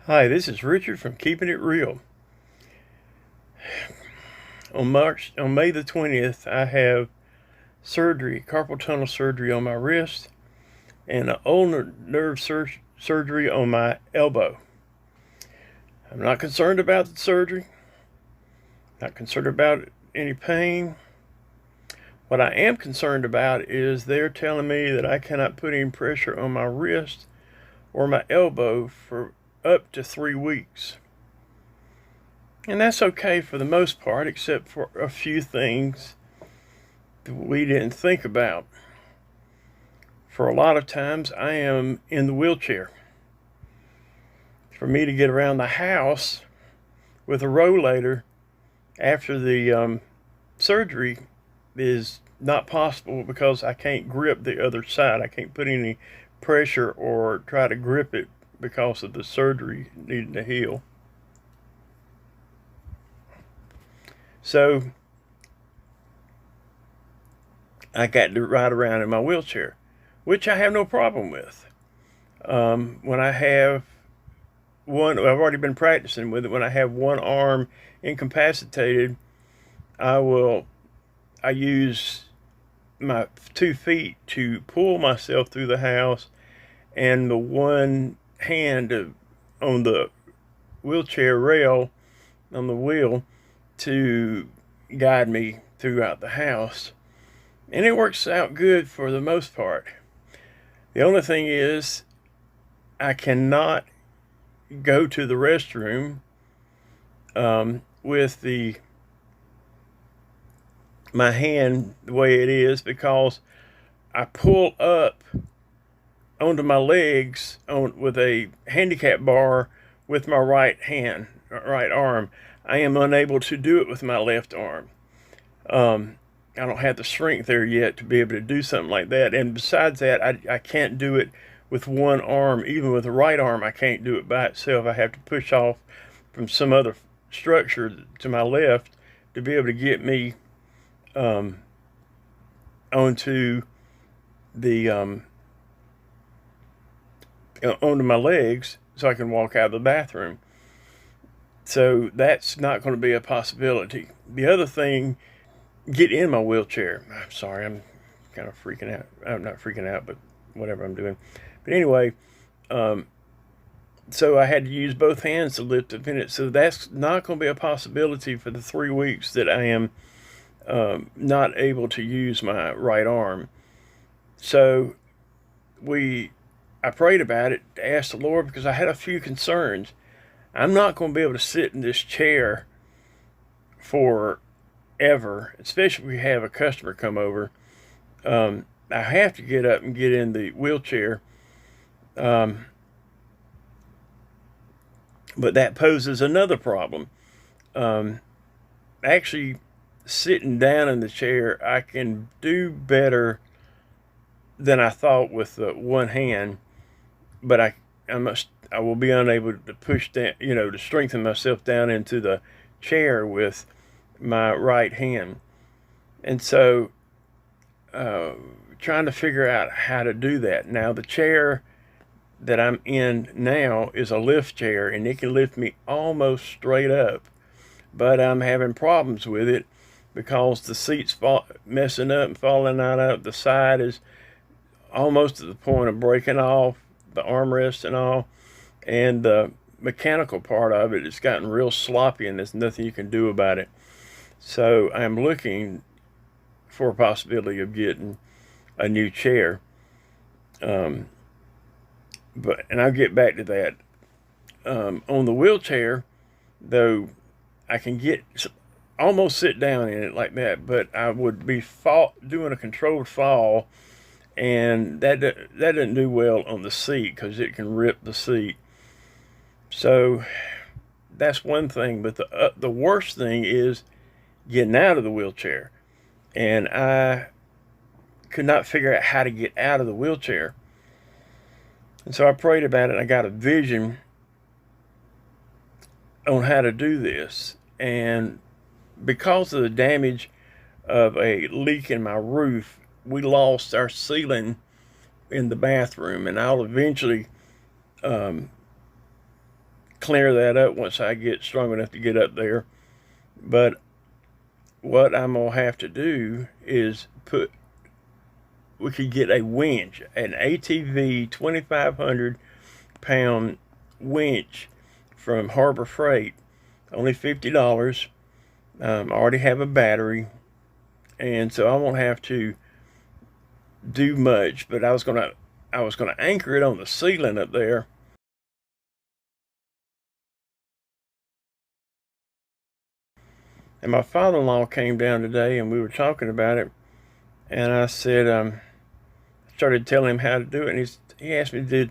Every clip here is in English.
Hi, this is Richard from Keeping It Real. On May the 20th, I have surgery, carpal tunnel surgery on my wrist, and an ulnar nerve surgery on my elbow. I'm not concerned about the surgery, not concerned about any pain. What I am concerned about is they're telling me that I cannot put any pressure on my wrist or my elbow for up to 3 weeks. And that's okay for the most part, except for a few things that we didn't think about. For a lot of times, I am in the wheelchair. For me to get around the house with a rollator after the surgery is not possible because I can't grip the other side. I can't put any pressure or try to grip it because of the surgery needing to heal. So I got to ride around in my wheelchair, which I have no problem with. When I have I've already been practicing with it. When I have one arm incapacitated, I use my 2 feet to pull myself through the house, and the one hand on the wheelchair rail on the wheel to guide me throughout the house. And it works out good for the most part. The only thing is, I cannot go to the restroom with my hand the way it is, because I pull up onto my legs with a handicap bar with my right arm. I am unable to do it with my left arm. I don't have the strength there yet to be able to do something like that. And besides that, I can't do it with one arm. Even with the right arm, I can't do it by itself. I have to push off from some other structure to my left to be able to get me onto onto my legs so I can walk out of the bathroom. So that's not going to be a possibility. The other thing, get in my wheelchair. I'm sorry, I'm kind of freaking out. I'm not freaking out, but whatever I'm doing. But anyway, so I had to use both hands to lift up in it. So that's not going to be a possibility for the 3 weeks that I am not able to use my right arm. So I prayed about it, asked the Lord, because I had a few concerns. I'm not going to be able to sit in this chair forever, especially if we have a customer come over. I have to get up and get in the wheelchair. But that poses another problem. Actually, sitting down in the chair, I can do better than I thought with one hand, but I will be unable to push down, to strengthen myself down into the chair with my right hand. And so, trying to figure out how to do that. Now, the chair that I'm in now is a lift chair, and it can lift me almost straight up, but I'm having problems with it because the seat's messing up and falling out of the side is almost to the point of breaking off the armrest and all. And the mechanical part of it has gotten real sloppy, and there's nothing you can do about it. So I'm looking for a possibility of getting a new chair. And I'll get back to that. On the wheelchair, though, I can almost sit down in it like that, but I would be doing a controlled fall, and that doesn't do well on the seat because it can rip the seat. So that's one thing. But the worst thing is getting out of the wheelchair, and I could not figure out how to get out of the wheelchair. And so I prayed about it. I got a vision on how to do this, and because of the damage of a leak in my roof, we lost our ceiling in the bathroom, and I'll eventually clear that up once I get strong enough to get up there. But what I'm gonna have to do is we could get a winch, an ATV 2,500 pound winch from Harbor Freight, only $50. I already have a battery, and so I won't have to do much. But I was gonna anchor it on the ceiling up there. And my father-in-law came down today, and we were talking about it. And I said, started telling him how to do it, and he asked me,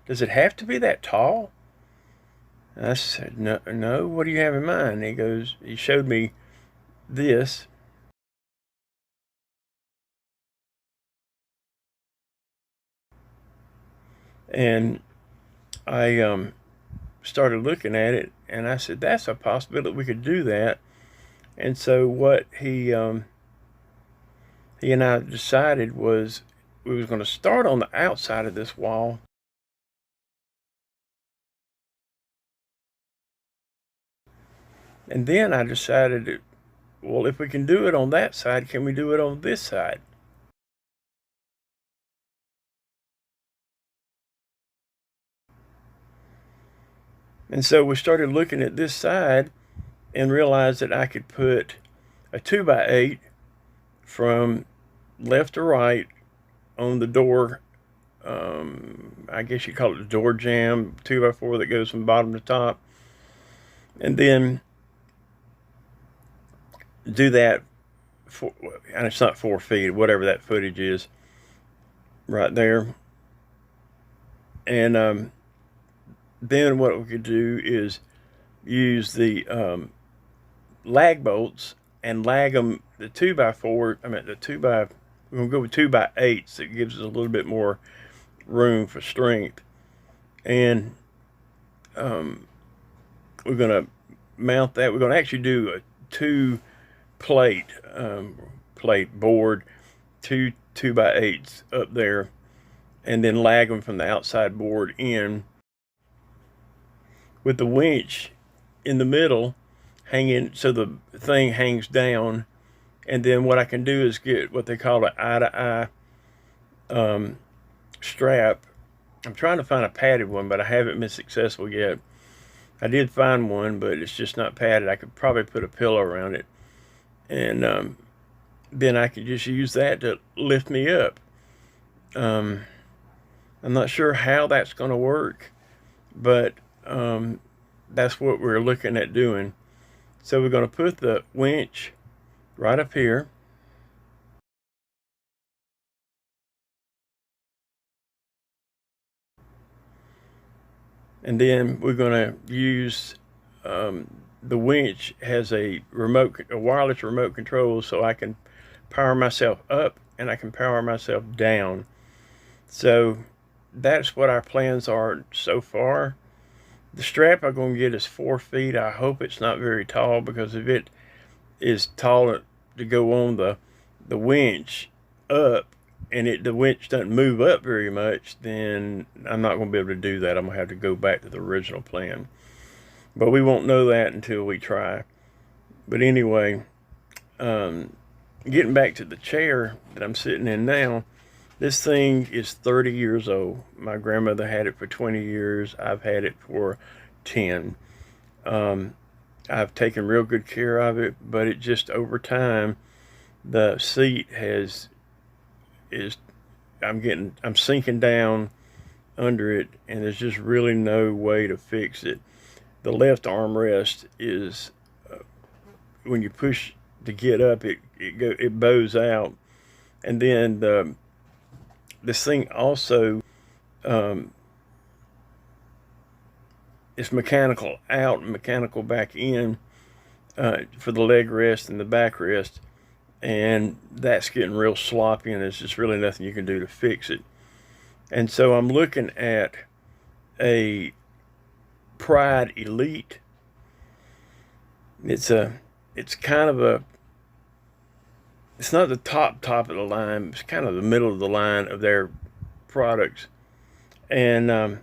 does it have to be that tall? And I said, no. What do you have in mind? And he showed me this. And I started looking at it, and I said, that's a possibility we could do that. And so what he and I decided was we was going to start on the outside of this wall. And then I decided, well, if we can do it on that side, can we do it on this side? And so we started looking at this side and realized that I could put a 2x8 from left to right on the door. I guess you call it the door jamb, 2x4 that goes from bottom to top. And then do that and it's not 4 feet, whatever that footage is, right there. And then what we could do is use the lag bolts and lag them, the 2x4, we're gonna go with 2x8s. It gives us a little bit more room for strength. And we're gonna mount that. We're gonna actually do a 2-plate plate board, 2x8s up there, and then lag them from the outside board in, with the winch in the middle hanging so the thing hangs down. And then what I can do is get what they call an eye-to-eye strap. I'm trying to find a padded one, but I haven't been successful yet. I did find one, but it's just not padded. I could probably put a pillow around it, and then I could just use that to lift me up. I'm not sure how that's going to work, but that's what we're looking at doing. So we're going to put the winch right up here. And then we're going to use, the winch has a wireless remote control, so I can power myself up and I can power myself down. So that's what our plans are so far. The strap I'm going to get is 4 feet. I hope it's not very tall, because if it is tall to go on the winch up, and the winch doesn't move up very much, then I'm not going to be able to do that. I'm going to have to go back to the original plan. But we won't know that until we try. But anyway, getting back to the chair that I'm sitting in now, this thing is 30 years old. My grandmother had it for 20 years. I've had it for 10. I've taken real good care of it, but it just, over time, the seat I'm sinking down under it, and there's just really no way to fix it. The left armrest is, when you push to get up, it bows out. And then this thing also, it's mechanical out and mechanical back in, for the leg rest and the back rest. And that's getting real sloppy, and there's just really nothing you can do to fix it. And so I'm looking at a Pride Elite. It's kind of it's not the top of the line. It's kind of the middle of the line of their products. And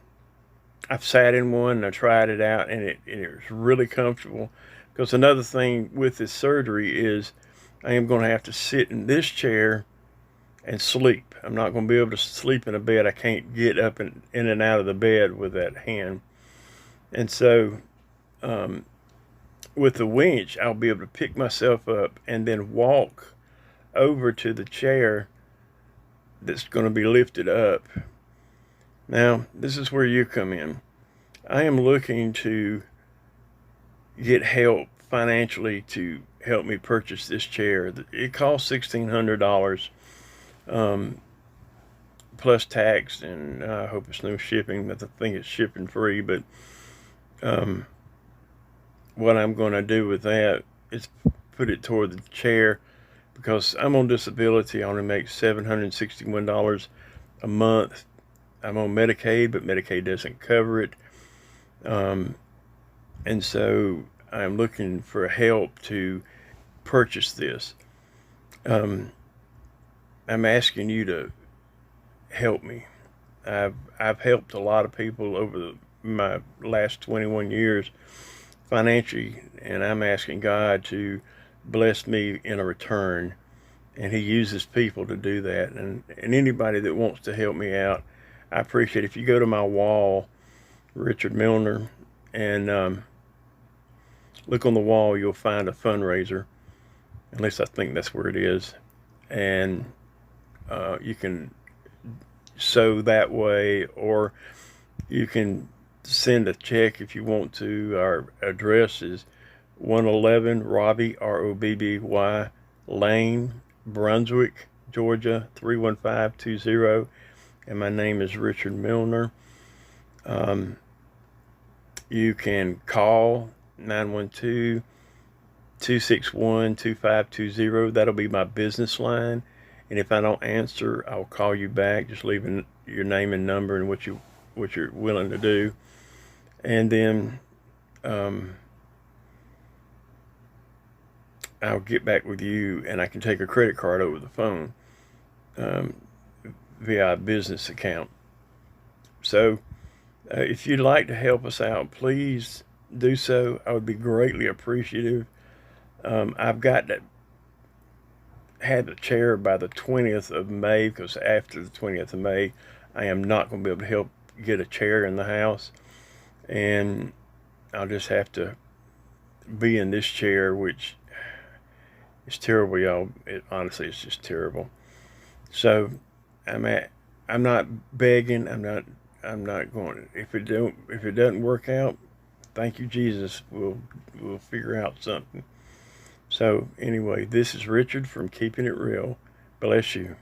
I've sat in one and I tried it out, and it was really comfortable. Because another thing with this surgery is I am going to have to sit in this chair and sleep. I'm not going to be able to sleep in a bed. I can't get up and in and out of the bed with that hand. And so um, with the winch, I'll be able to pick myself up and then walk over to the chair that's going to be lifted up. Now, this is where you come in. I am looking to get help financially to help me purchase this chair. It costs $1,600 plus tax, and I hope it's no shipping. I think it's shipping free. But um, what I'm going to do with that is put it toward the chair, because I'm on disability. I only make $761 a month. I'm on Medicaid, but Medicaid doesn't cover it. Um, and so I'm looking for help to purchase this. Um, I'm asking you to help me. I've helped a lot of people over my last 21 years financially, and I'm asking God to bless me in a return. And He uses people to do that. And anybody that wants to help me out, I appreciate it. If you go to my wall, Richard Milner, and look on the wall, you'll find a fundraiser. At least I think that's where it is. And you can sow that way, or you can send a check if you want to. Our address is 111 Robbie, Robby Lane, Brunswick, Georgia 31520. And my name is Richard Milner. You can call 912-261-2520. That'll be my business line. And if I don't answer, I'll call you back. Just leaving your name and number and what you're willing to do. And then I'll get back with you, and I can take a credit card over the phone via a business account. So if you'd like to help us out, please do so. I would be greatly appreciative. I've got to have the chair by the 20th of May, because after the 20th of May, I am not going to be able to help get a chair in the house. And I'll just have to be in this chair, which is terrible, y'all. Honestly, it's just terrible. So I'm not begging. I'm not going. If it doesn't work out, thank you, Jesus. We'll figure out something. So anyway, this is Richard from Keeping It Real. Bless you.